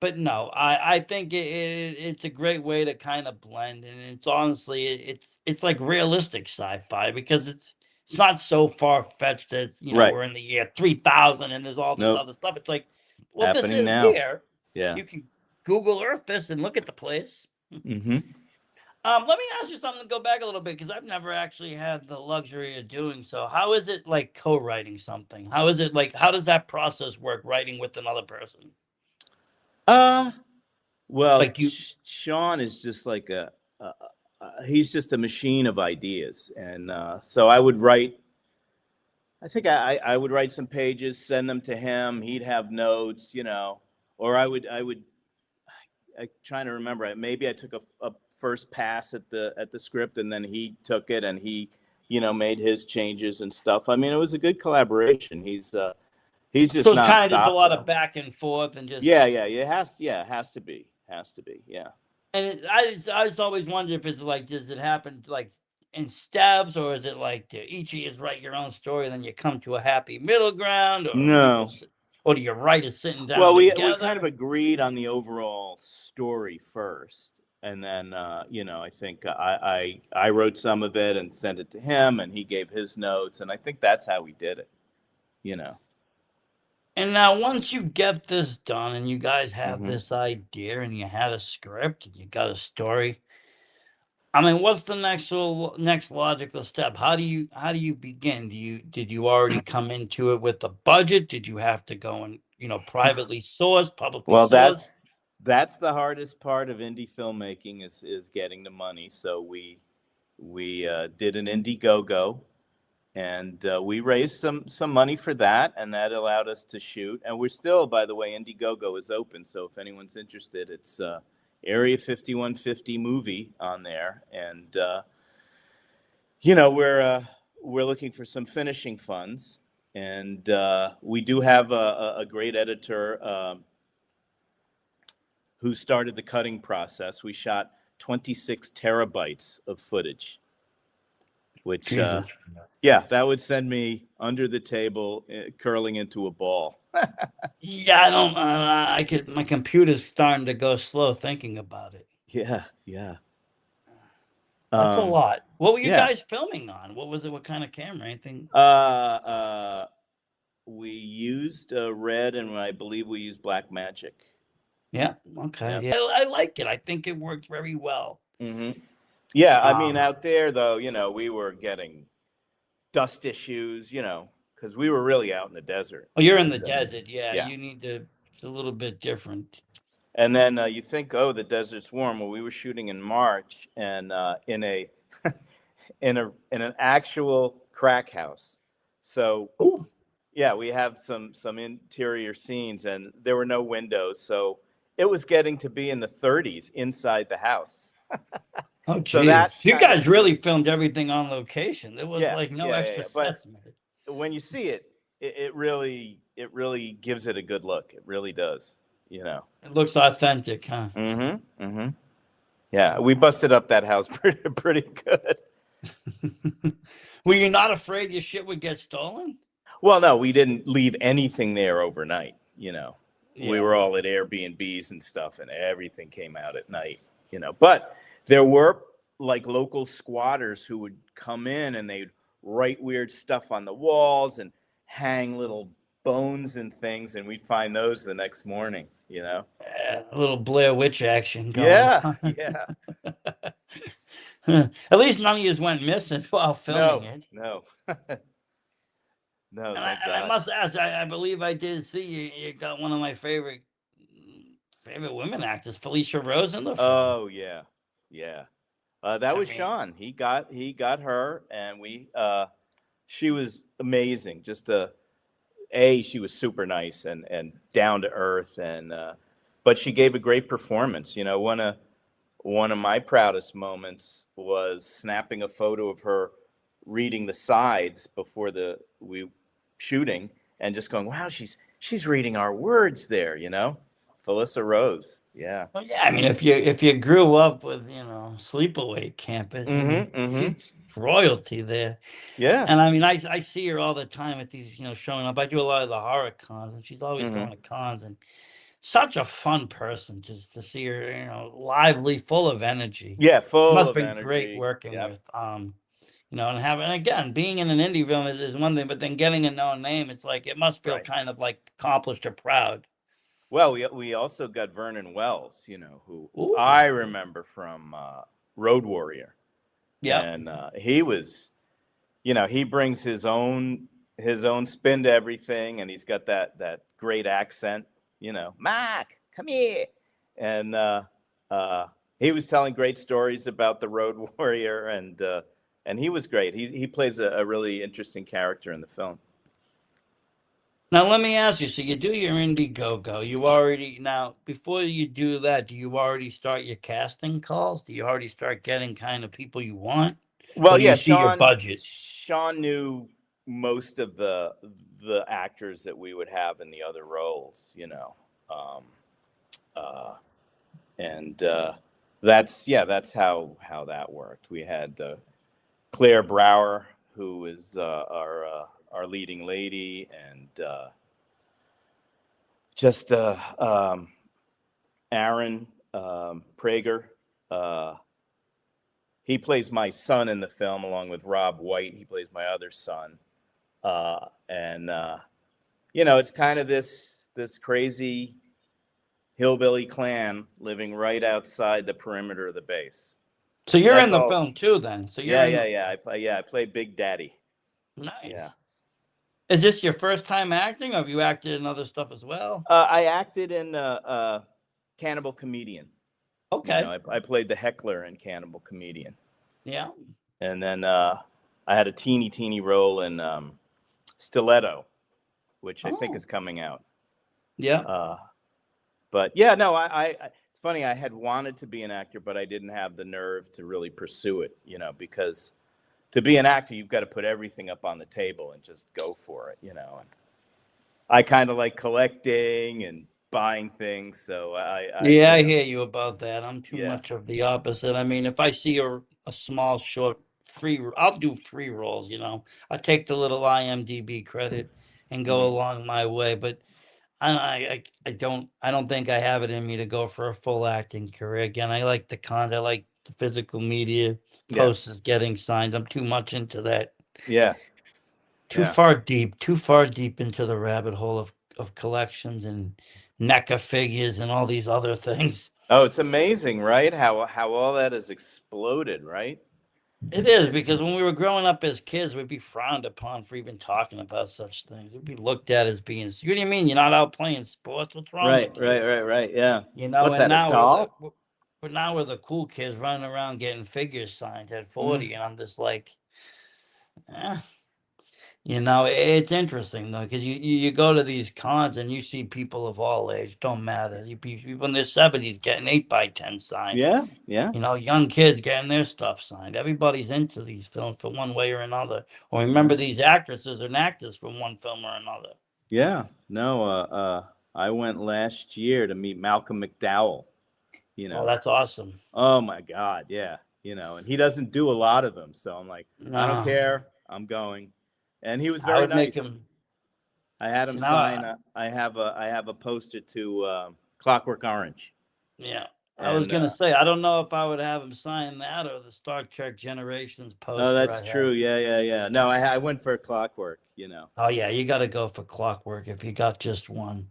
But no, I think it's a great way to kind of blend, and it's honestly it's like realistic sci-fi because it's not so far fetched that Right. we're in the year 3000 and there's all this Nope. other stuff. It's like, well, this Happening is now. here. Yeah. You can Google Earth this and look at the place. Mm-hmm. Let me ask you something. Go back a little bit because I've never actually had the luxury of doing so. How is it like co-writing something? How is it like? How does that process work? Writing with another person? Well, Like you. Sean is just like he's just a machine of ideas, and so I would write. I think I would write some pages, send them to him. He'd have notes, or I trying to remember. Maybe I took a first pass at the script, and then he took it and he, made his changes and stuff. I mean, it was a good collaboration. He's just So it's kind of just a nonstop, lot of though. back and forth and just. Yeah, yeah, it has to be, yeah. And I just always wonder if it's like, does it happen like in steps, or is it like each of you write your own story, and then you come to a happy middle ground, or No. or do you write it sitting down Well, we together? kind of agreed on the overall story first, and then I think I wrote some of it and sent it to him, and he gave his notes, and I think that's how we did it. And now, once you get this done, and you guys have Mhm. this idea, and you had a script, and you got a story. I mean, what's the next logical step? How do you begin? Did you already come into it with the budget? Did you have to go and privately source, publicly Well, source? that's the hardest part of indie filmmaking is getting the money. So we did an Indiegogo, and we raised some money for that, and that allowed us to shoot. And we're still, by the way, Indiegogo is open, so if anyone's interested, it's Area 5150 movie on there, and we're looking for some finishing funds, and we do have a great editor who started the cutting process. We shot 26 terabytes of footage, which Jesus. yeah, that would send me under the table, curling into a ball. Yeah, I don't. I could. My computer's starting to go slow thinking about it. Yeah, yeah. That's a lot. What were you Yeah. guys filming on? What was it? What kind of camera? Anything? We used red, and I believe we used black magic. Yeah. Okay. Yep. Yeah. I like it. I think it worked very well. Yeah, I mean, Um, out there though, we were getting dust issues, because we were really out in the desert. oh, you're in the And, desert. Yeah. yeah. You need to. It's a little bit different. And then you think, oh, the desert's warm. Well, we were shooting in March, and in a in an actual crack house. So Ooh. yeah, we have some interior scenes, and there were no windows, so it was getting to be in the 30s inside the house. Oh, So that geez. You kind guys really filmed everything on location. There was yeah, like no yeah, yeah, extra yeah. But sets made. when you see it, it really gives it a good look. It really does. It looks authentic, huh? Yeah, we busted up that house pretty good. Were you not afraid your shit would get stolen? Well, no, we didn't leave anything there overnight. We Yeah. were all at Airbnbs and stuff, and everything came out at night. But there were like local squatters who would come in, and they'd write weird stuff on the walls and hang little bones and things, and we'd find those the next morning. A little Blair Witch action going Yeah, on. yeah. At least none of you went missing while filming it. No. No, And thank I God. must ask, I believe I did see you. You got one of my favorite women actors, Felicia Rose, in the film. Oh yeah, yeah. That was mean- Sean. He got her, and she was amazing. Just she was super nice and down to earth, and but she gave a great performance. One of my proudest moments was snapping a photo of her reading the sides before we shooting, and just going, wow, she's reading our words there. Felissa Rose. Yeah. Well, yeah, I mean, if you grew up with Sleepaway Camp, she's royalty there. Yeah. And I mean, I see her all the time at these showing up. I do a lot of the horror cons, and she's always going to cons, and such a fun person just to see her, lively, full of energy. Yeah, full Must of have been energy. great working Yep. with and again, being in an indie film is one thing, but then getting a known name, it's like it must feel Right. kind of like accomplished or proud. Well, we also got Vernon Wells, who Ooh. I remember from Road Warrior. Yeah. And he was, he brings his own spin to everything, and he's got that great accent. Mark, come here, and he was telling great stories about the Road Warrior, and he was great. He plays a really interesting character in the film. Now let me ask you. So you do your Indiegogo. You already before you do that, do you already start your casting calls? Do you already start getting kind of people you want? Well, Or do you yeah, see your budget. Sean knew most of the actors that we would have in the other roles, and that's how that worked. We had Claire Brower, who is our leading lady, and Aaron Prager. He plays my son in the film, along with Rob White. He plays my other son, and it's kind of this crazy hillbilly clan living right outside the perimeter of the base. So you're That's in the all. film too, then. So you're Yeah. I play Big Daddy. Nice. Yeah. Is this your first time acting, or have you acted in other stuff as well? I acted in Cannibal Comedian. Okay. I played the heckler in Cannibal Comedian. Yeah. And then I had a teeny role in Stiletto, which I think is coming out. Yeah. But yeah, no, it's funny. I had wanted to be an actor, but I didn't have the nerve to really pursue it, because to be an actor, you've got to put everything up on the table and just go for it, And I kind of like collecting and buying things, so I hear you about that. I'm too Yeah. much of the opposite. I mean, if I see a small short I'll do free rolls. I take the little IMDb credit and go along my way, but I don't think I have it in me to go for a full acting career. Again, I like the cons. I like the physical media, Yeah. posters getting signed. I'm too much into that. Yeah. Too Yeah. far deep into the rabbit hole of collections and NECA figures and all these other things. Oh, it's amazing, right? How all that has exploded, right? It is, because when we were growing up as kids, we'd be frowned upon for even talking about such things. We'd be looked at as being, what do you mean you're not out playing sports? What's wrong Right, with you? right, right, right. Yeah. You know, What's and that, a now we're doll? the cool kids running around getting figures signed at Mm. 40, and I'm just like, eh. You know, it's interesting though, because you go to these cons and you see people of all age, don't matter. You people in their 70s getting 8x10 signed. Yeah, yeah, You know, young kids getting their stuff signed. Everybody's into these films for one way or another. Or remember yeah. these actresses and actors from one film or another. Yeah. No, I went last year to meet Malcolm McDowell, you Oh, know. that's awesome. Oh my God, yeah. And he doesn't do a lot of them, so I'm like, I don't No, care, I'm going. And he was I very would make nice. him. I had him See now, sign. I have a poster to Clockwork Orange, yeah, I was and gonna say I don't know if I would have him sign that or the Star Trek Generations oh, poster that's I have. true. Yeah, yeah, yeah. No, I went for Clockwork. Oh yeah, you got to go for Clockwork if you got just one.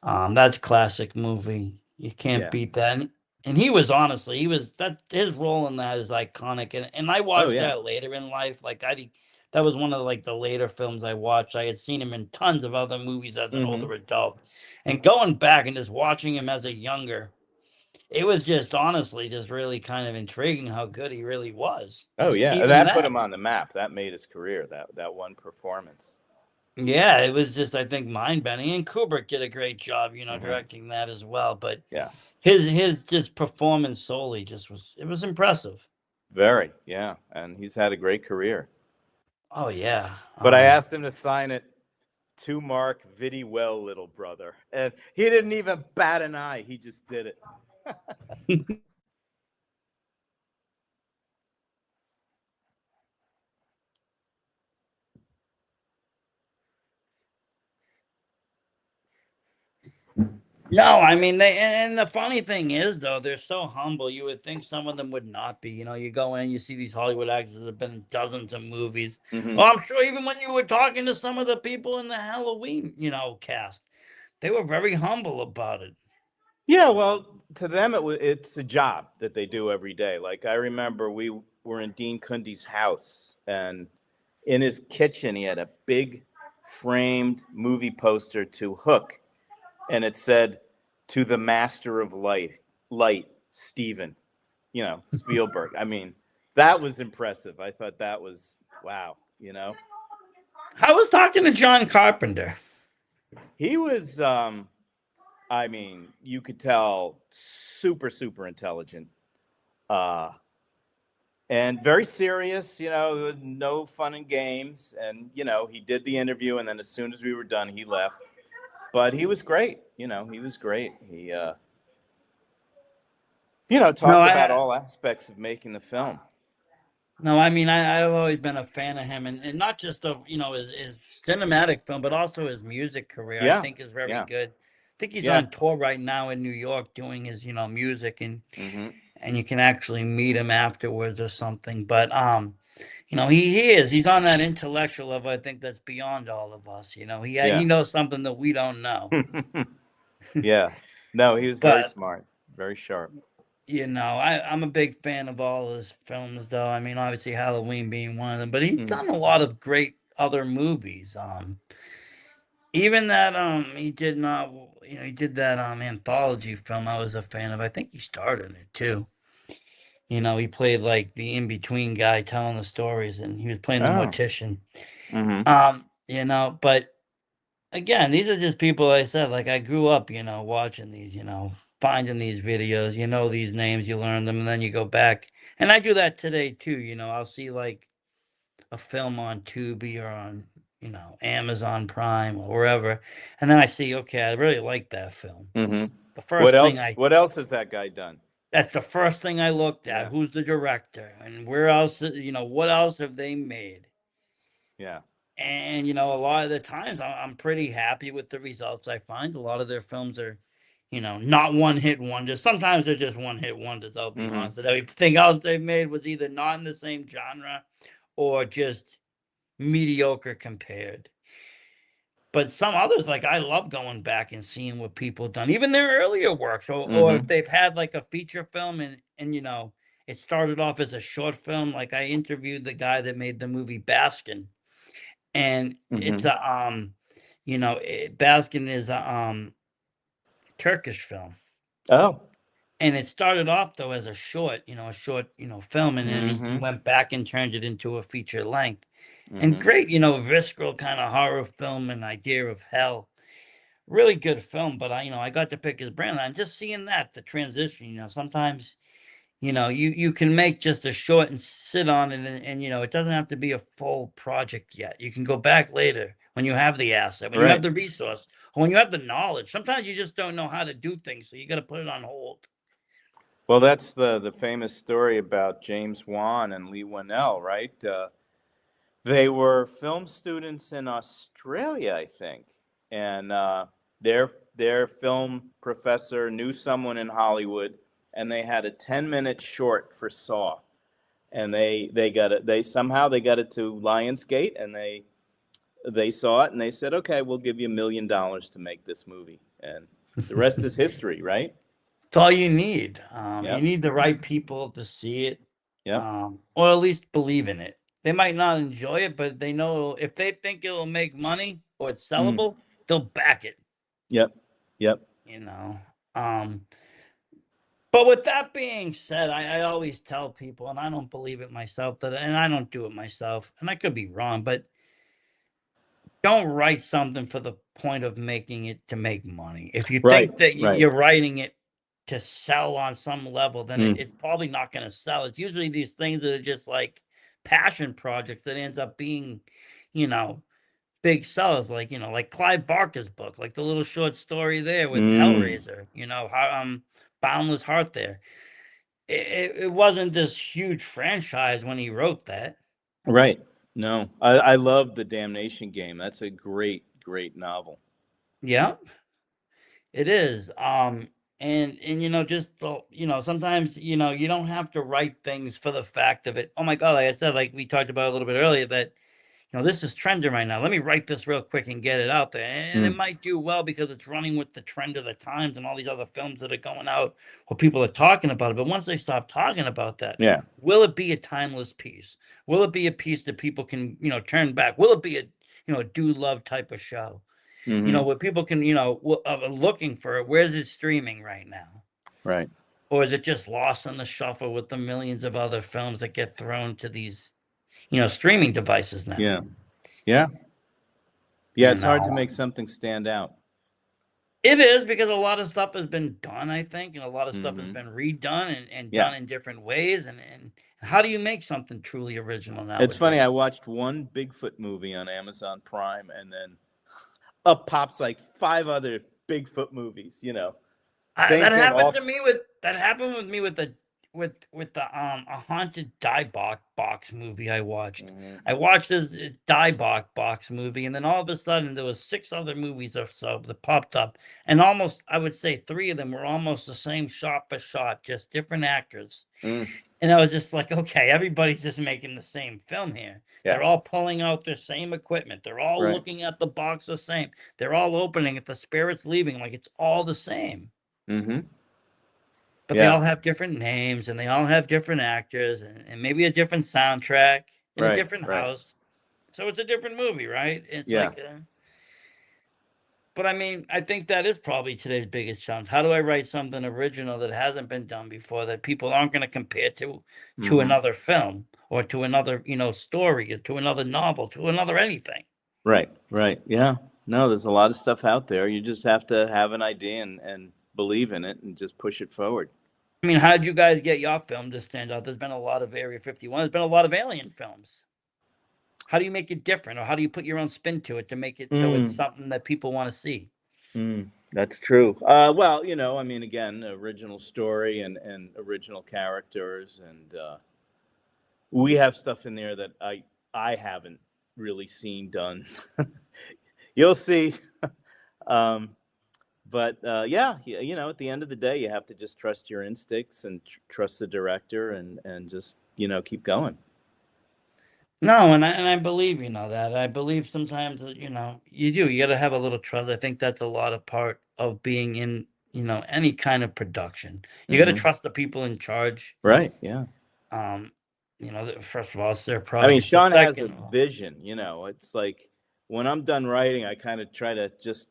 That's classic movie. You can't Yeah. beat that. And he was honestly, he was that his role in that is iconic. And I Oh watched yeah. that later in life. That was one of like the later films I watched. I had seen him in tons of other movies as an Hmm. older adult, and going back and just watching him as a younger, it was just honestly just really kind of intriguing how good he really was. Oh yeah. Even That put then. him on the map. That made his career. That one performance. Yeah, it was just I think mind bending, and Kubrick did a great job, Hmm. directing that as well. But Yeah. his just performance solely just was impressive. Very. Yeah. And he's had a great career. Oh yeah. But I asked him to sign it to Mark Viddy well, little brother, and he didn't even bat an eye. He just did it. No, I mean and the funny thing is though, they're so humble. You would think some of them would not be. You go in, you see these Hollywood actors that have been in dozens of movies. Hmm. Well, I'm sure even when you were talking to some of the people in the Halloween, cast, they were very humble about it. Yeah, well, to them it's a job that they do every day. Like I remember we were in Dean Cundy's house, and in his kitchen he had a big framed movie poster to Hook, and it said, "To the Master of Light, Steven." Spielberg. I mean, that was impressive. I thought that was wow. I was talking to John Carpenter. He was I mean, you could tell super, super intelligent. Uh, and very serious, no fun and games. And, he did the interview, and then as soon as we were done, he left. But he was great. He was great. He, No, talked about all aspects of making the film. No, I mean I've always been a fan of him, and not just of his cinematic film, but also his music career. I Yeah. think is very Yeah. good. I think he's Yeah. on tour right now in New York doing his music, and Hmm. you can actually meet him afterwards or something. But he's on that intellectual level. I think that's beyond all of us. He Yeah. knows something that we don't know. Yeah. No, he was very But smart, very sharp. I'm a big fan of all his films, though. I mean, obviously Halloween being one of them, but he's Mhm. done a lot of great other movies. Even that he did not, he did that anthology film. I was a fan of. I think he starred in it too. He played like the in between guy telling the stories, and he was playing the Oh. mortician. Hmm. But again, these are just people I said, like I grew up, watching these, finding these videos, these names, you learn them, and then you go back. And I do that today too, I'll see like a film on Tubi or on, Amazon Prime or wherever. And then I see, okay, I really like that film. Hmm. The What first thing else? I What else has that guy done? That's the first thing I looked at. Yeah. Who's the director and where else, what else have they made? Yeah. And a lot of the times I'm pretty happy with the results I find. A lot of their films are, not one-hit wonders. Sometimes they're just one-hit wonders, I'll be Hmm. honest. And everything else they've made was either not in the same genre or just mediocre compared. But some others, like, I love going back and seeing what people done, even their earlier works, or if Hmm. they've had, like, a feature film and, it started off as a short film. Like, I interviewed the guy that made the movie Baskin, and it's Hmm. Baskin is a, Turkish film. Oh. And it started off though as a short film, and then he Hmm. went back and turned it into a feature length. And Hmm. great, visceral kind of horror film and idea of hell. Really good film, but I got to pick his brand. And just seeing that, the transition, sometimes, you can make just a short and sit on it, and it doesn't have to be a full project yet. You can go back later when you have the asset, when you have Right. the resource, or when you have the knowledge. Sometimes you just don't know how to do things, so you got to put it on hold. Well, that's the famous story about James Wan and Lee Winnell, right? They were film students in Australia, I think, and their film professor knew someone in Hollywood, and they had a 10-minute short for Saw, and they got it. They got it to Lionsgate, and they saw it, and they said, "Okay, we'll give you $1 million to make this movie," and the rest is history, right? It's all you need. You Yep. need the right people to see it, Yep. or at least believe in it. They might not enjoy it, but they know if they think it'll make money or it's Mm. sellable, they'll back it. Yep. Yep. You know. Um, but with that being said, I always tell people, and I don't believe it myself, and I don't do it myself, and I could be wrong, but don't write something for the point of making it to make money. If you Right. think that Right. you're writing it to sell on some level, then Mm. it's probably not going to sell. It's usually these things that are just like passion projects that ends up being, you know, big sellers. Like Clive Barker's book, like the little short story there with Mm. Hellraiser. Boundless Heart. There, it wasn't this huge franchise when he wrote that. Right. No, I love The Damnation Game. That's a great, great novel. Yeah. It is. And just sometimes you don't have to write things for the fact of it. Oh my God, like I said, like we talked about a little bit earlier, that this is trending right now. Let me write this real quick and get it out there. And it Mm. might do well because it's running with the trend of the times and all these other films that are going out where people are talking about it. But once they stop talking about that, Yeah. will it be a timeless piece? Will it be a piece that people can, turn back? Will it be a do love type of show? Hmm. Where people can, looking for it. Where's it streaming right now? Right. Or is it just lost in the shuffle with the millions of other films that get thrown to these, streaming devices now? Yeah. Yeah. Yeah. You It's hard to know, make something stand out. it is because a lot of stuff has been done, I think, and a lot of stuff has Hmm. been redone and Yeah. done in different ways. And how do you make something truly original It's funny. I nowadays? watched one Bigfoot movie on Amazon Prime, and then up pops like five other Bigfoot movies. Same That thing. happened All. to me with that happened with me with the a haunted box movie I watched. Mhm. I watched this box movie, and then all of a sudden there was six other movies or so that popped up, and almost I would say three of them were almost the same shot for shot, just different actors. Mm. And I was just like, okay, everybody's just making the same film here. Yeah. They're all pulling out their same equipment. They're all Right. looking at the box the same. They're all opening it. The spirit's leaving. Like it's all the same. Hmm. But they Yeah. all have different names and they all have different actors and maybe a different soundtrack in a Right. different Right. house. So it's a different movie, right? It's Yeah. like, but I mean, I think that is probably today's biggest challenge. How do I write something original that hasn't been done before that people aren't going to compare to Hmm. another film or to another, story or to another novel, to another anything? Right. Right. Yeah. No, there's a lot of stuff out there. You just have to have an idea and believe in it and just push it forward. I mean, how did you guys get your film to stand out? There's been a lot of Area 51. There's been a lot of alien films. How do you make it different, or how do you put your own spin to it to make it so it's Mm. something that people want to see? Mm. That's true. Well, I mean, again, original story and original characters, and we have stuff in there that I haven't really seen done. You'll see. um, But yeah, at the end of the day, you have to just trust your instincts and trust the director, and just keep going. No, and I believe that. I believe sometimes that, you do. You got to have a little trust. I think that's a lot of part of being in, any kind of production. You got to Hmm. trust the people in charge. Right? Yeah. Um, first of all, it's their I mean, project. The Sean has a second of all, vision. It's like when I'm done writing, I kind of try to just,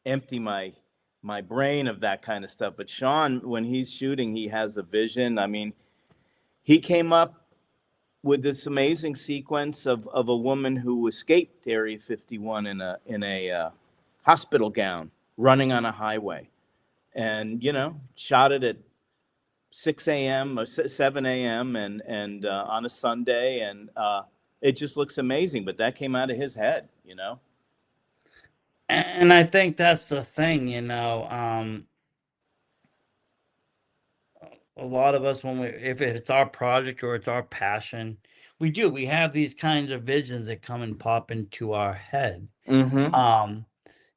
empty my brain of that kind of stuff. But Sean, when he's shooting, he has a vision. I mean, he came up with this amazing sequence of a woman who escaped Area 51 in a hospital gown, running on a highway, and shot it at 6 a.m. or 7 a.m. and on a Sunday, and it just looks amazing. But that came out of his head. and I think that's the thing. A lot of us, when if it's our project or it's our passion, we have these kinds of visions that come and pop into our head. Mm-hmm. Um,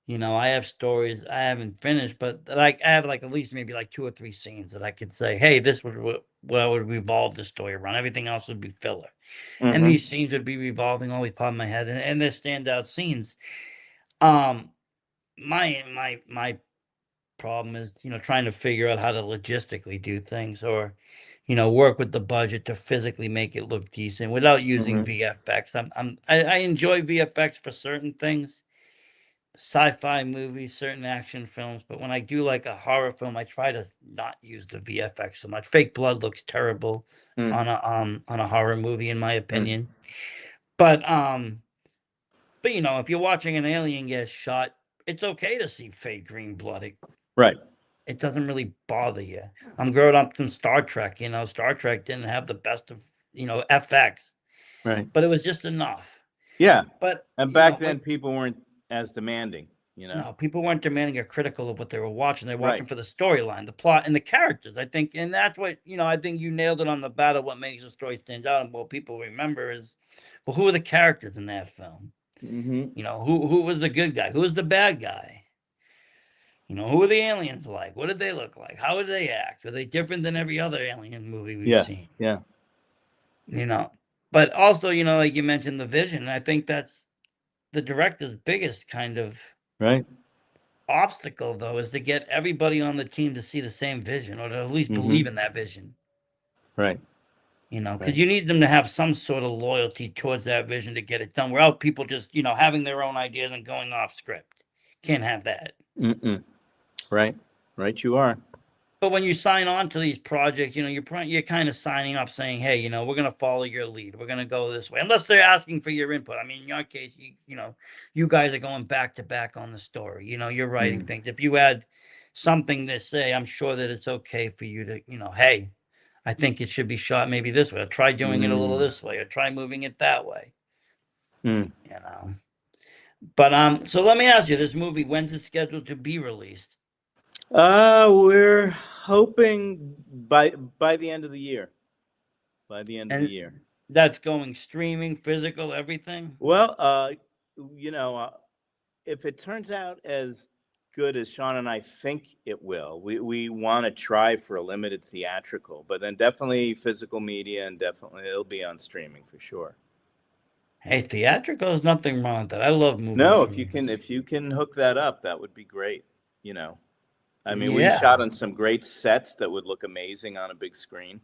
I have stories I haven't finished, but like I have like at least maybe like 2 or 3 scenes that I could say, hey, this would what I would revolve the story around. Everything else would be filler. And Mm-hmm. these scenes would be revolving always pop in my head, and they're standout scenes. Um, my problem is, trying to figure out how to logistically do things, or, work with the budget to physically make it look decent without using Mm-hmm. VFX. I enjoy VFX for certain things, sci-fi movies, certain action films, but when I do like a horror film, I try to not use the VFX so much. Fake blood looks terrible on a horror movie, in my Mm-hmm. opinion. But if you're watching an alien get shot, it's okay to see fake green blood. Right. It doesn't really bother you. I'm growing up in Star Trek. Star Trek didn't have the best of, FX, Right. but it was just enough. Yeah. But, And back then, people weren't as demanding. no, people weren't demanding or critical of what they were watching. They're Right. watching for the storyline, the plot, and the characters. I think, and that's what, I think you nailed it on the bat of what makes a story stand out and what people remember is, well, who are the characters in that film? Mm-hmm. Who was the good guy? Who was the bad guy? Who were the aliens like? What did they look like? How did they act? Were they different than every other alien movie we've Yes. seen? Yeah. You know, but also, like you mentioned, the vision. I think that's the director's biggest kind of Right. obstacle, though, is to get everybody on the team to see the same vision, or to at least Mm-hmm. believe in that vision. Right. Because Right. you need them to have some sort of loyalty towards that vision to get it done. Without people just, having their own ideas and going off script. Can't have that. Mm-mm. Right. Right. You are. But when you sign on to these projects, you're kind of signing up saying, hey, we're going to follow your lead. We're going to go this way. Unless they're asking for your input. I mean, in your case, you guys are going back to back on the story. You're writing Mm. things. If you had something to say, I'm sure that it's okay for you to, hey, I think it should be shot maybe this way. Or try doing it a little Mm. this way. Or try moving it that way. Mm. You know. But so let me ask you, this movie, when's it scheduled to be released? We're hoping by the end of the year. By the end of the And year. that's going streaming, physical, everything? Well, you know, uh, if it turns out as good as Sean and I think it will, we want to try for a limited theatrical, but then definitely physical media, and definitely it'll be on streaming for sure. Hey, theatrical is nothing wrong with that. I love movie No, premieres. if you can hook that up, that would be great. You know, I mean, we shot Yeah. on some great sets that would look amazing on a big screen.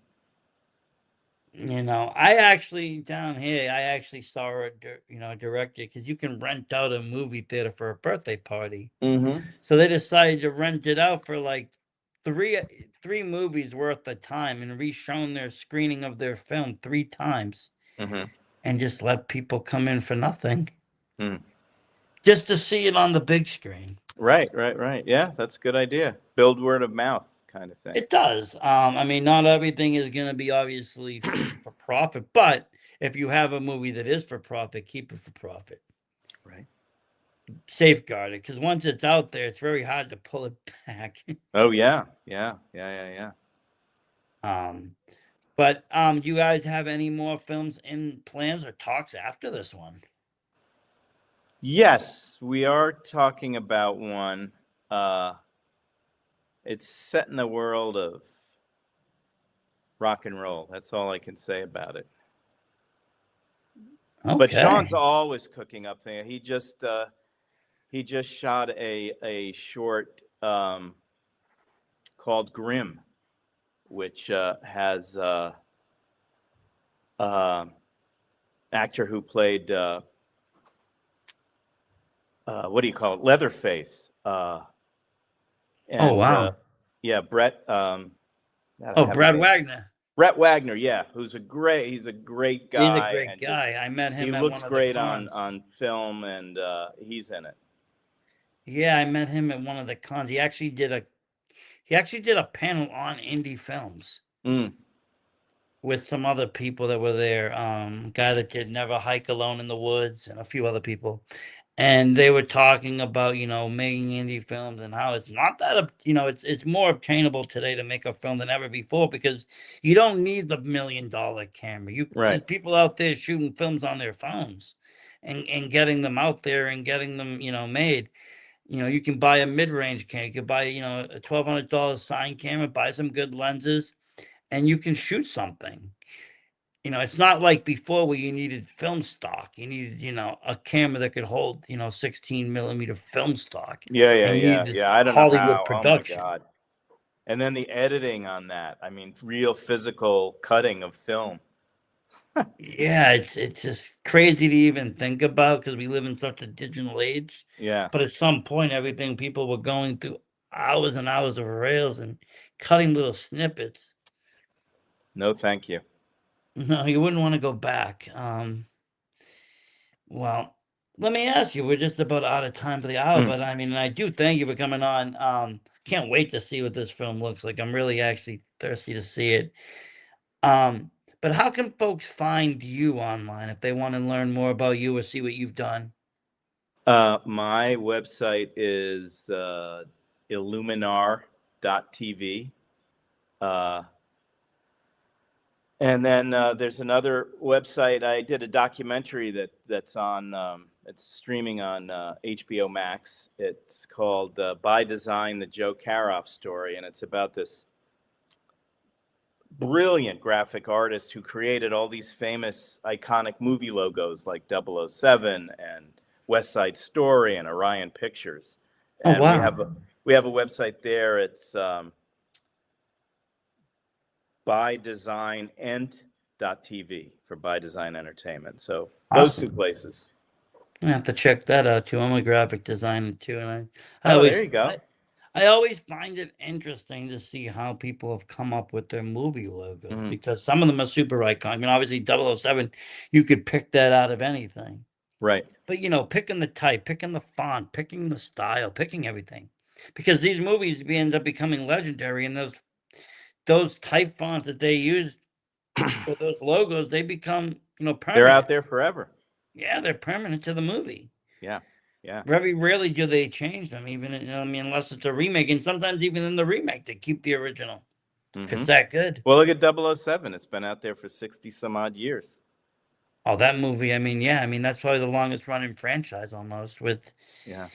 I actually down here, I actually saw a director, because you can rent out a movie theater for a birthday party. Mm-hmm. So they decided to rent it out for like three movies worth of time and re-shown their screening of their film 3 times Mm-hmm. and just let people come in for nothing Mm. just to see it on the big screen. Right, right, right. Yeah, that's a good idea. Build word of mouth kind of thing. It does. I mean, not everything is going to be obviously for profit, but if you have a movie that is for profit, keep it for profit. Right. Safeguard it, because once it's out there, it's very hard to pull it back. Oh yeah, yeah, yeah, yeah, yeah. But do you guys have any more films in plans or talks after this one? Yes, we are talking about one. It's set in the world of rock and roll. That's all I can say about it. But Sean's Okay. always cooking up things. He just shot a short called Grimm, which has actor who played what do you call it, Leatherface, Oh, and wow. yeah, Brett. God, I Oh, have his Brad name. Wagner. Brett Wagner, yeah, he's a great He's a guy, great and just guy. I met he him at looks one of the great cons. on film, and he's in it. Yeah, I met him at one of the cons. He actually did a panel on indie films Mm, with some other people that were there. Guy that did Never Hike Alone in the Woods and a few other people. And they were talking about, making indie films and how it's not that, it's more obtainable today to make a film than ever before because you don't need the $1 million camera. There's right. people out there shooting films on their phones and getting them out there and getting them, made. You can buy a mid-range camera. You can buy, a $1,200 sign camera, buy some good lenses, and you can shoot something. It's not like before where you needed film stock. You needed, a camera that could hold, 16 millimeter film stock, Yeah, yeah, and you need yeah, this yeah. I don't know Hollywood how. Oh my production. God. And then the editing on that. I mean, real physical cutting of film. Yeah, it's just crazy to even think about because we live in such a digital age. Yeah. But at some point, everything people were going through hours and hours of rails and cutting little snippets. No, thank you. No, you wouldn't want to go back. Well, let me ask you, we're just about out of time for the hour, Mm. but I mean, I do thank you for coming on. Can't wait to see what this film looks like. I'm really actually thirsty to see it. Um, but how can folks find you online if they want to learn more about you or see what you've done? My website is illuminar.tv. Uh, and then there's another website. I did a documentary that's on. It's streaming on HBO Max. It's called "By Design: The Joe Karoff Story," and it's about this brilliant graphic artist who created all these famous iconic movie logos like 007 and West Side Story and Orion Pictures. Oh, And wow. we have a website there. It's bydesignent.tv for By Design Entertainment. So those two Awesome. places. I'm gonna have to check that out too. I'm a graphic designer too, and I Oh, there always you go. I always find it interesting to see how people have come up with their movie logos Mhm. because some of them are super iconic. I mean, obviously 007, you could pick that out of anything. Right. But picking the type, picking the font, picking the style, picking everything. Because these movies end up becoming legendary and those type fonts that they use for those logos, they become, They're permanent. out there forever. Yeah, they're permanent to the movie. Yeah. Yeah. Very rarely do they change them, even I mean, unless it's a remake, and sometimes even in the remake they keep the original if it's Hmm. that good. Well, look at 007. It's been out there for 60 some odd years. Oh, that movie, I mean, yeah, I mean that's probably the longest running franchise almost with Yeah.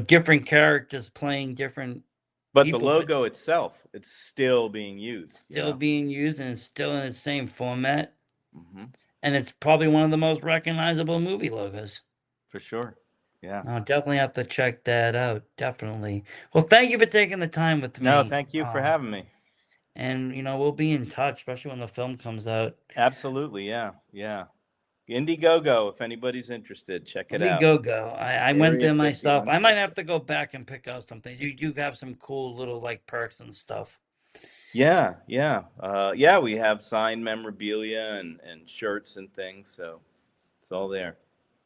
different characters playing different But the people, but logo itself, it's still being used, you still know? being used and it's still in the same format. Hmm. And it's probably one of the most recognizable movie logos. For sure. Yeah. I'll definitely have to check that out. Definitely. Well, thank you for taking the time with No, me. thank you for having me. And we'll be in touch, especially when the film comes out. Absolutely. Yeah. Yeah. Indiegogo, if anybody's interested, check it out. Indiegogo. I went Area there myself. 51 I might have Picture. to go back and pick out some things. You do have some cool little like perks and stuff. Yeah. Yeah. Yeah. We have signed memorabilia and shirts and things. So it's all there.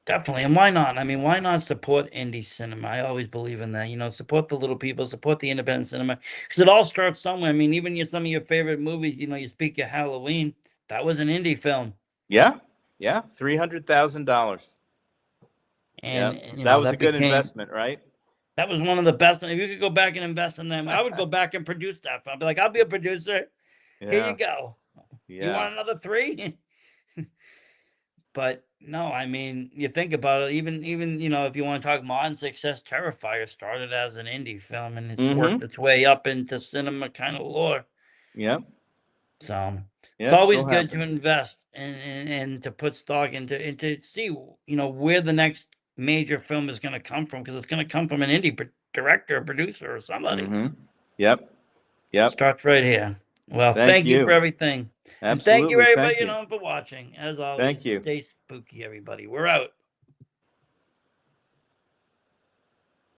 Definitely. And why not? I mean, why not support indie cinema? I always believe in that. Support the little people, support the independent cinema. Because it all starts somewhere. I mean, even some of your favorite movies, you speak of Halloween, that was an indie film. Yeah. Yeah. $300,000. Yeah. And, That was a that good became, investment, right? that was one of the best. If you could go back and invest in them, I would go back and produce that. I'd be like, I'll be a producer. Here you Yeah. go. You Yeah. want another three? But no, I mean, you think about it, even if you want to talk modern success, Terrifier started as an indie film and it's worked its way up into cinema kind of lore. Yep. So Yeah, it's it always still good to happens. invest and to put stock into see where the next major film is going to come from, because it's going to come from an indie director, producer, or somebody. Yep. Yep. Starts right here. Well, Thank thank you for you. everything. And thank you, Absolutely. everybody, Thank you. for watching. As always, Thank you. stay spooky, everybody. We're out.